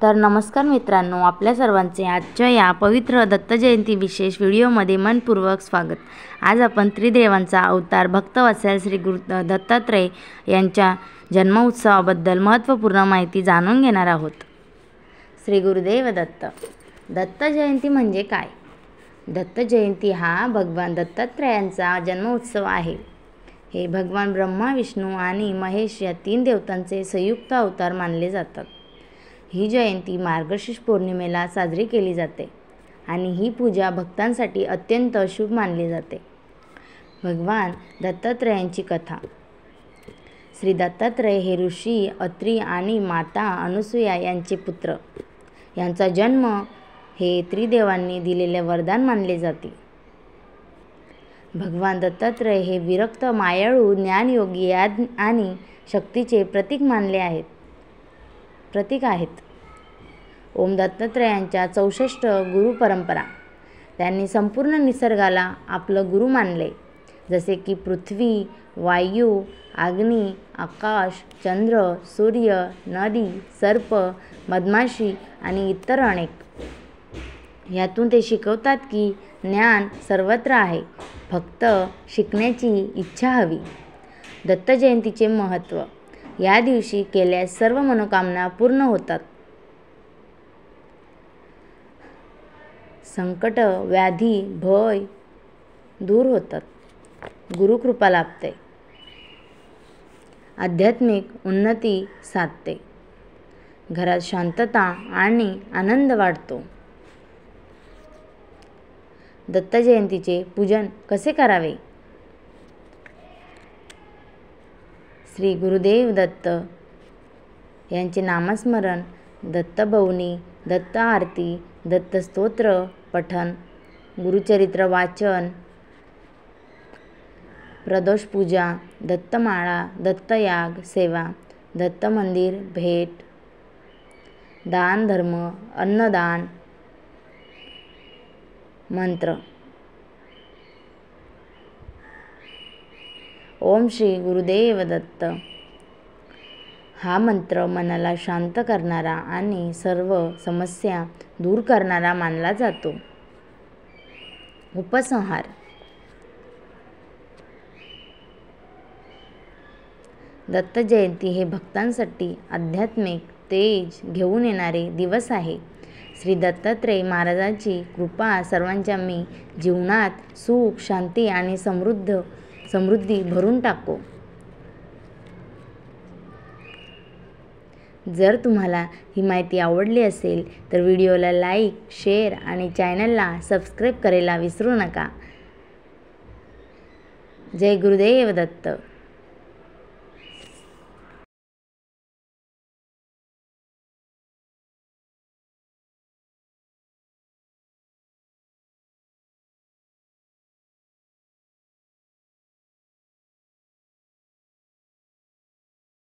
तर नमस्कार मित्रांनो, आपल्या सर्वांचे आजच्या या पवित्र दत्त जयंती विशेष व्हिडिओमध्ये मनपूर्वक स्वागत। आज आपण त्रिदेवांचा अवतार भक्तवत्सल श्री गुरु दत्तात्रय यांच्या जन्मोत्सवाबद्दल महत्त्वपूर्ण माहिती जाणून घेणार आहोत। श्री गुरुदेव दत्त। दत्त जयंती म्हणजे काय? दत्त जयंती हा भगवान दत्तात्रयांचा जन्मोत्सव आहे। हे भगवान ब्रह्मा, विष्णू आणि महेश या तीन देवतांचे संयुक्त अवतार मानले जातात। ही जयंती मार्गशीर्ष पौर्णिमेला साजरी केली जाते आणि ही पूजा भक्तांसाठी अत्यंत शुभ मानली जाते। भगवान दत्तात्रयांची कथा। श्री दत्तात्रय हे ऋषी अत्री आणि माता अनुसूया यांचे पुत्र। यांचा जन्म हे त्रिदेवांनी दिलेले वरदान मानले जाते। भगवान दत्तात्रय हे विरक्त, मायाळू, ज्ञानयोगी आणि शक्तीचे प्रतीक आहेत। ओम दत्तात्रयांच्या 64 गुरु परंपरा। त्यांनी संपूर्ण निसर्गाला आपलं गुरु मानले, जसे की पृथ्वी, वायू, अग्नी, आकाश, चंद्र, सूर्य, नदी, सर्प, मधमाशी आणि इतर अनेक। यातून ते शिकवतात की ज्ञान सर्वत्र आहे, फक्त शिकण्याची इच्छा हवी। दत्त जयंतीचे महत्त्व। या दिवशी केल्यास सर्व मनोकामना पूर्ण होतात। संकट, व्याधी, भय दूर होतात। गुरुकृपा लाभते। आध्यात्मिक उन्नती साधते। घरात शांतता आणि आनंद वाढतो। दत्त जयंतीचे पूजन कसे करावे? श्री गुरुदेव दत्त यांचे नामस्मरण, दत्तभवनी, दत्त आरती, दत्त स्तोत्र पठण, गुरुचरित्र वाचन, प्रदोष पूजा, दत्तमाळा, दत्तयाग सेवा, दत्त मंदिर भेट, दान धर्म, अन्नदान, मंत्र। ओम श्री गुरुदेव दत्त हा मंत्र मनाला शांत करणारा आणि सर्व समस्या दूर करणारा मानला जातो। उपसंहार। दत्त जयंती हे भक्तांसाठी आध्यात्मिक तेज घेऊन येणारे दिवस आहे। श्री दत्तात्रय महाराजांची कृपा सर्वांच्या जीवनात सुख, शांती आणि समृद्धी भरून टाको। जर तुम्हाला ही माहिती आवडली असेल तर व्हिडिओला लाईक, शेअर आणि चॅनलला सबस्क्राईब करायला विसरू नका। जय गुरुदेव दत्त।